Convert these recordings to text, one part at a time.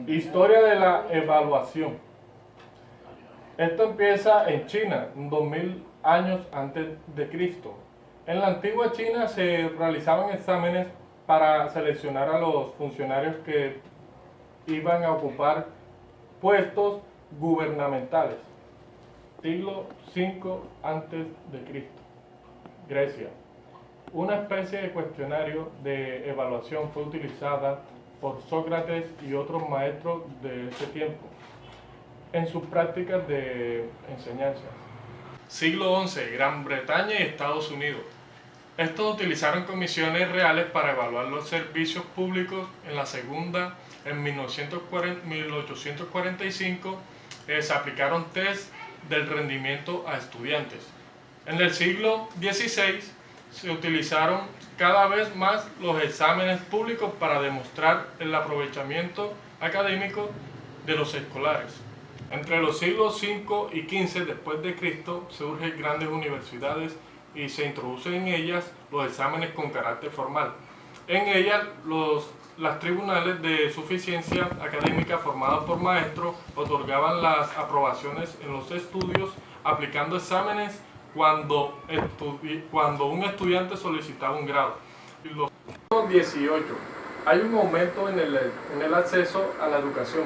Historia de la evaluación. Esto empieza en China, 2000 años antes de Cristo. En la antigua China se realizaban exámenes para seleccionar a los funcionarios que iban a ocupar puestos gubernamentales. Siglo V antes de Cristo. Grecia. Una especie de cuestionario de evaluación fue utilizada por Sócrates y otros maestros de ese tiempo en sus prácticas de enseñanza. Siglo XI, Gran Bretaña y Estados Unidos. Estos utilizaron comisiones reales para evaluar los servicios públicos. En la segunda, en 1845, se aplicaron test del rendimiento a estudiantes. En el siglo XVI se utilizaron cada vez más los exámenes públicos para demostrar el aprovechamiento académico de los escolares. Entre los siglos V y XV después de Cristo surgen grandes universidades y se introducen en ellas los exámenes con carácter formal. En ellas las tribunales de suficiencia académica formados por maestros otorgaban las aprobaciones en los estudios aplicando exámenes cuando un estudiante solicitaba un grado. En los siglos XVIII hay un aumento en el acceso a la educación.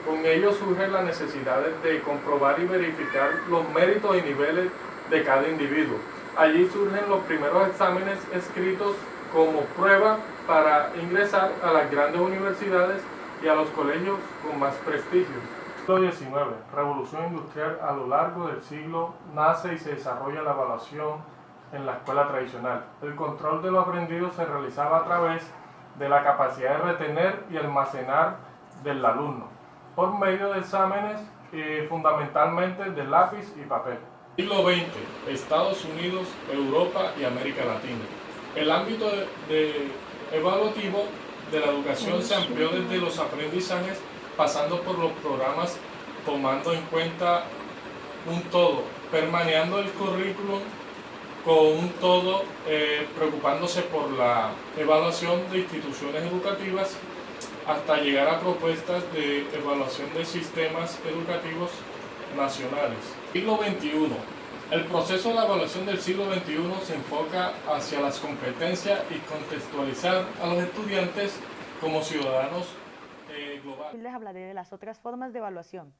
Con ello surge la necesidad de comprobar y verificar los méritos y niveles de cada individuo. Allí surgen los primeros exámenes escritos como prueba para ingresar a las grandes universidades y a los colegios con más prestigio. Siglo XIX, revolución industrial. A lo largo del siglo nace y se desarrolla la evaluación en la escuela tradicional. El control de lo aprendido se realizaba a través de la capacidad de retener y almacenar del alumno, por medio de exámenes fundamentalmente de lápiz y papel. Siglo XX, Estados Unidos, Europa y América Latina. El ámbito evaluativo de la educación se amplió desde los aprendizajes, pasando por los programas, tomando en cuenta un todo, permeando el currículum con un todo, preocupándose por la evaluación de instituciones educativas, hasta llegar a propuestas de evaluación de sistemas educativos nacionales. Siglo XXI. El proceso de la evaluación del siglo XXI se enfoca hacia las competencias y contextualizar a los estudiantes como ciudadanos globales. Les hablaré de las otras formas de evaluación.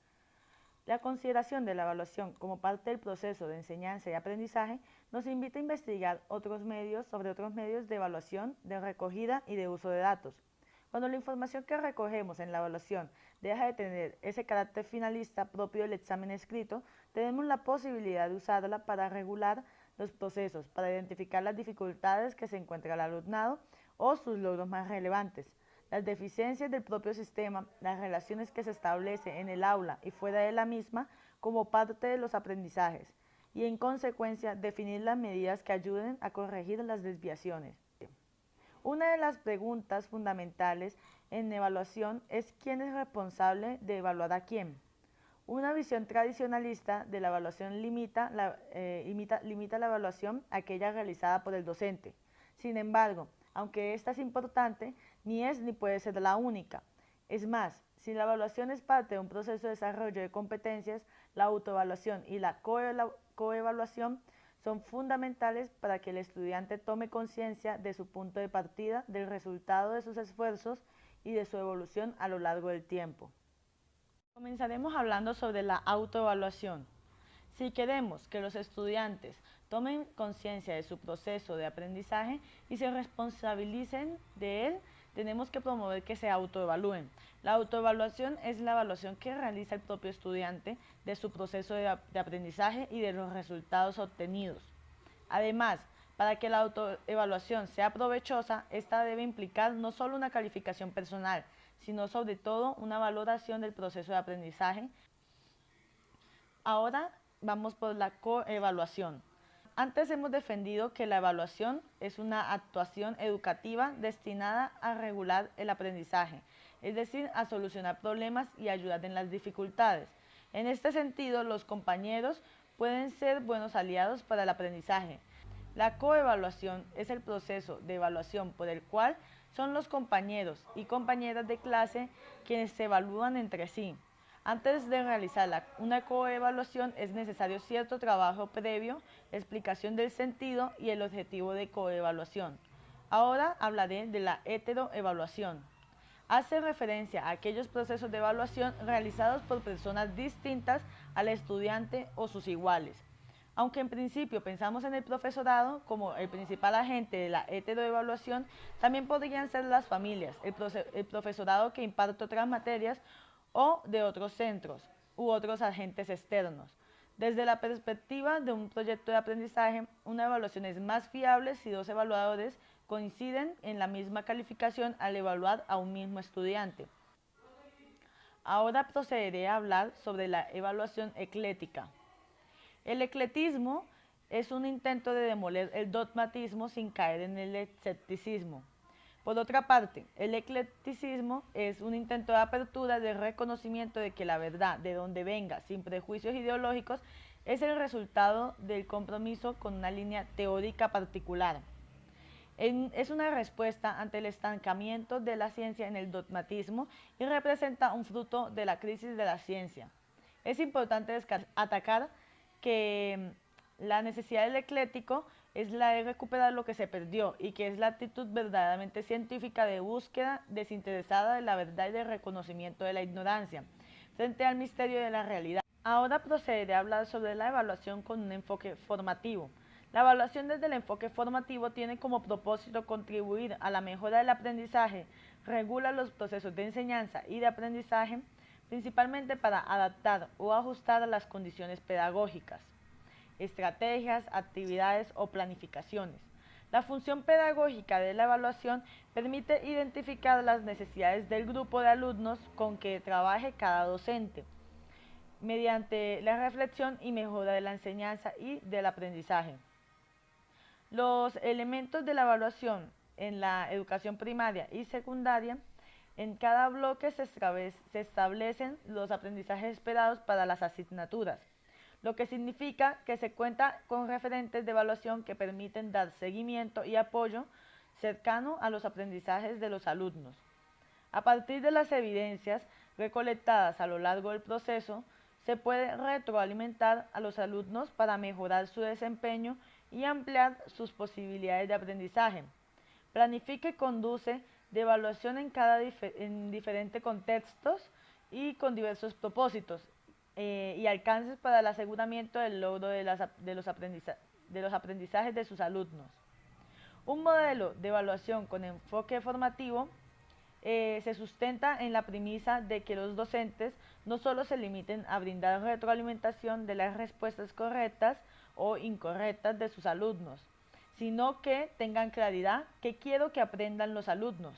La consideración de la evaluación como parte del proceso de enseñanza y aprendizaje nos invita a investigar otros medios de evaluación, de recogida y de uso de datos. Cuando la información que recogemos en la evaluación deja de tener ese carácter finalista propio del examen escrito, tenemos la posibilidad de usarla para regular los procesos, para identificar las dificultades que se encuentra el alumnado o sus logros más relevantes, las deficiencias del propio sistema, las relaciones que se establecen en el aula y fuera de la misma como parte de los aprendizajes y, en consecuencia, definir las medidas que ayuden a corregir las desviaciones. Una de las preguntas fundamentales en evaluación es quién es responsable de evaluar a quién. Una visión tradicionalista de la evaluación limita la evaluación a aquella realizada por el docente. Sin embargo, aunque esta es importante, ni es ni puede ser la única. Es más, si la evaluación es parte de un proceso de desarrollo de competencias, la autoevaluación y la coevaluación son fundamentales para que el estudiante tome conciencia de su punto de partida, del resultado de sus esfuerzos y de su evolución a lo largo del tiempo. Comenzaremos hablando sobre la autoevaluación. Si queremos que los estudiantes tomen conciencia de su proceso de aprendizaje y se responsabilicen de él, tenemos que promover que se autoevalúen. La autoevaluación es la evaluación que realiza el propio estudiante de su proceso de aprendizaje y de los resultados obtenidos. Además, para que la autoevaluación sea provechosa, esta debe implicar no solo una calificación personal, sino sobre todo una valoración del proceso de aprendizaje. Ahora vamos por la coevaluación. Antes hemos defendido que la evaluación es una actuación educativa destinada a regular el aprendizaje, es decir, a solucionar problemas y ayudar en las dificultades. En este sentido, los compañeros pueden ser buenos aliados para el aprendizaje. La coevaluación es el proceso de evaluación por el cual Son los compañeros y compañeras de clase quienes se evalúan entre sí. Antes de realizar una coevaluación es necesario cierto trabajo previo, explicación del sentido y el objetivo de coevaluación. Ahora hablaré de la heteroevaluación. Hace referencia a aquellos procesos de evaluación realizados por personas distintas al estudiante o sus iguales. Aunque en principio pensamos en el profesorado como el principal agente de la heteroevaluación, también podrían ser las familias, el profesorado que imparte otras materias o de otros centros u otros agentes externos. Desde la perspectiva de un proyecto de aprendizaje, una evaluación es más fiable si dos evaluadores coinciden en la misma calificación al evaluar a un mismo estudiante. Ahora procederé a hablar sobre la evaluación eclética. El ecletismo es un intento de demoler el dogmatismo sin caer en el escepticismo. Por otra parte, el eclecticismo es un intento de apertura del reconocimiento de que la verdad, de donde venga, sin prejuicios ideológicos, es el resultado del compromiso con una línea teórica particular. Es una respuesta ante el estancamiento de la ciencia en el dogmatismo y representa un fruto de la crisis de la ciencia. Es importante atacar que la necesidad del eclético es la de recuperar lo que se perdió y que es la actitud verdaderamente científica de búsqueda desinteresada de la verdad y de reconocimiento de la ignorancia frente al misterio de la realidad. Ahora procederé a hablar sobre la evaluación con un enfoque formativo. La evaluación desde el enfoque formativo tiene como propósito contribuir a la mejora del aprendizaje, regula los procesos de enseñanza y de aprendizaje, principalmente para adaptar o ajustar a las condiciones pedagógicas, estrategias, actividades o planificaciones. La función pedagógica de la evaluación permite identificar las necesidades del grupo de alumnos con que trabaje cada docente, mediante la reflexión y mejora de la enseñanza y del aprendizaje. Los elementos de la evaluación en la educación primaria y secundaria. En cada bloque se establecen los aprendizajes esperados para las asignaturas, lo que significa que se cuenta con referentes de evaluación que permiten dar seguimiento y apoyo cercano a los aprendizajes de los alumnos. A partir de las evidencias recolectadas a lo largo del proceso, se puede retroalimentar a los alumnos para mejorar su desempeño y ampliar sus posibilidades de aprendizaje. Planifica y conduce de evaluación en diferentes contextos y con diversos propósitos y alcances para el aseguramiento del logro de los aprendizajes de sus alumnos. Un modelo de evaluación con enfoque formativo se sustenta en la premisa de que los docentes no solo se limiten a brindar retroalimentación de las respuestas correctas o incorrectas de sus alumnos, sino que tengan claridad qué quiero que aprendan los alumnos,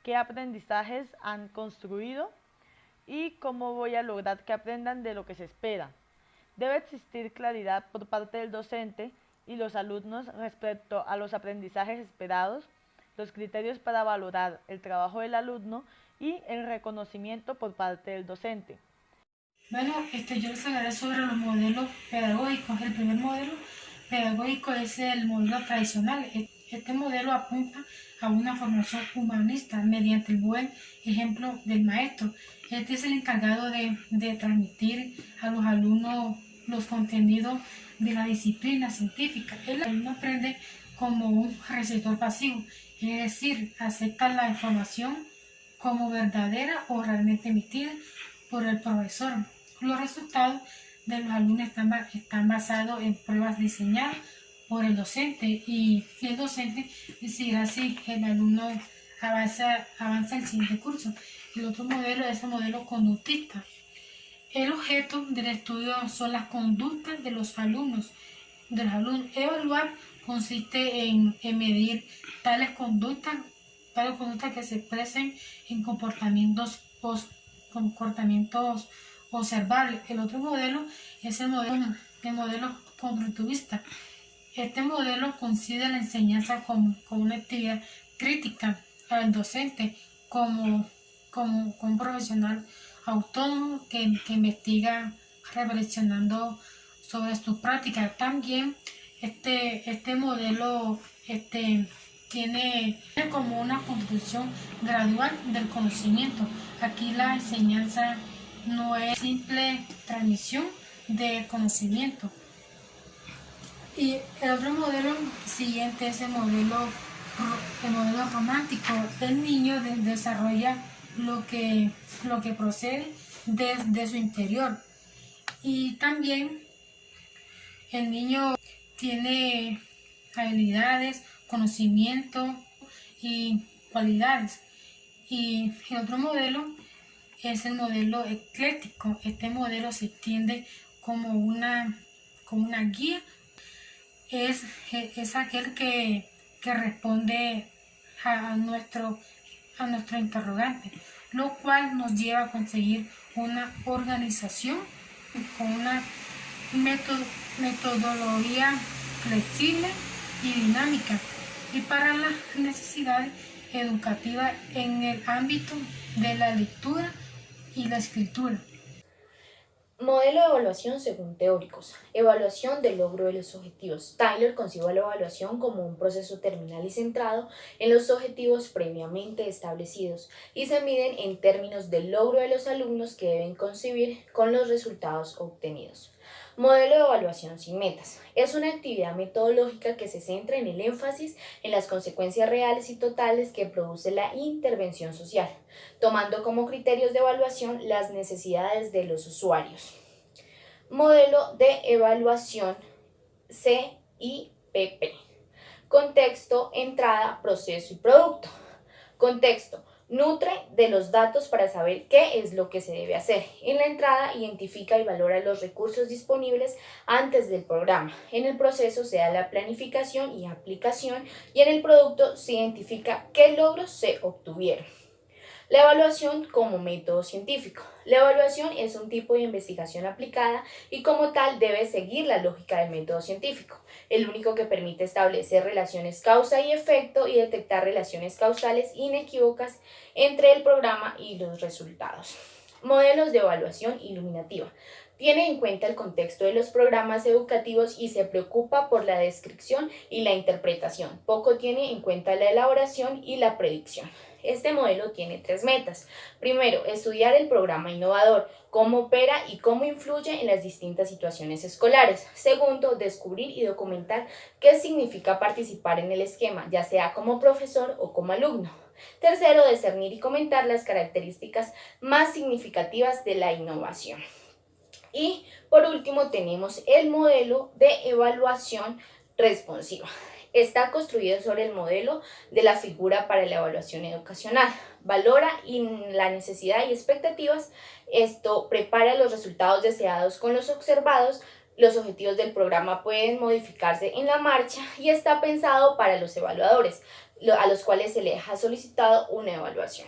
qué aprendizajes han construido y cómo voy a lograr que aprendan de lo que se espera. Debe existir claridad por parte del docente y los alumnos respecto a los aprendizajes esperados, los criterios para valorar el trabajo del alumno y el reconocimiento por parte del docente. Bueno, yo les hablaré sobre los modelos pedagógicos. El primer modelo pedagógico es el modelo tradicional. Este modelo apunta a una formación humanista mediante el buen ejemplo del maestro. Este es el encargado de transmitir a los alumnos los contenidos de la disciplina científica. El alumno aprende como un receptor pasivo, es decir, acepta la información como verdadera o realmente emitida por el profesor. Los resultados de los alumnos están basados en pruebas diseñadas por el docente y el docente decidirá si el alumno avanza al siguiente curso. El otro modelo es el modelo conductista. El objeto del estudio son las conductas de los alumnos. Evaluar consiste en medir tales conductas que se expresen en comportamientos observables. El otro modelo es el modelo constructivista. Este modelo considera la enseñanza como una actividad crítica al docente como un profesional autónomo que investiga reflexionando sobre sus prácticas. También este modelo tiene como una construcción gradual del conocimiento. Aquí la enseñanza no es simple transmisión de conocimiento. Y el otro modelo siguiente es el modelo romántico. El niño desarrolla lo que procede de su interior. Y también el niño tiene habilidades, conocimiento y cualidades. Y el otro modelo es el modelo ecléctico. Este modelo se entiende como una guía. Es aquel que responde a nuestro interrogante, lo cual nos lleva a conseguir una organización con una metodología flexible y dinámica y para las necesidades educativas en el ámbito de la lectura y la escritura. Modelo de evaluación según teóricos. Evaluación del logro de los objetivos. Tyler concibió la evaluación como un proceso terminal y centrado en los objetivos previamente establecidos y se miden en términos del logro de los alumnos que deben concebir con los resultados obtenidos. Modelo de evaluación sin metas. Es una actividad metodológica que se centra en el énfasis en las consecuencias reales y totales que produce la intervención social, tomando como criterios de evaluación las necesidades de los usuarios. Modelo de evaluación CIPP. Contexto, entrada, proceso y producto. Contexto. Nutre de los datos para saber qué es lo que se debe hacer. En la entrada identifica y valora los recursos disponibles antes del programa. En el proceso se da la planificación y aplicación y en el producto se identifica qué logros se obtuvieron. La evaluación como método científico. La evaluación es un tipo de investigación aplicada y como tal debe seguir la lógica del método científico, el único que permite establecer relaciones causa y efecto y detectar relaciones causales inequívocas entre el programa y los resultados. Modelos de evaluación iluminativa. Tiene en cuenta el contexto de los programas educativos y se preocupa por la descripción y la interpretación. Poco tiene en cuenta la elaboración y la predicción. Este modelo tiene 3 metas. Primero, estudiar el programa innovador, cómo opera y cómo influye en las distintas situaciones escolares. Segundo, descubrir y documentar qué significa participar en el esquema, ya sea como profesor o como alumno. Tercero, discernir y comentar las características más significativas de la innovación. Y por último tenemos el modelo de evaluación responsiva. Está construido sobre el modelo de la figura para la evaluación educacional. Valora la necesidad y expectativas. Esto prepara los resultados deseados con los observados. Los objetivos del programa pueden modificarse en la marcha y está pensado para los evaluadores, a los cuales se les ha solicitado una evaluación.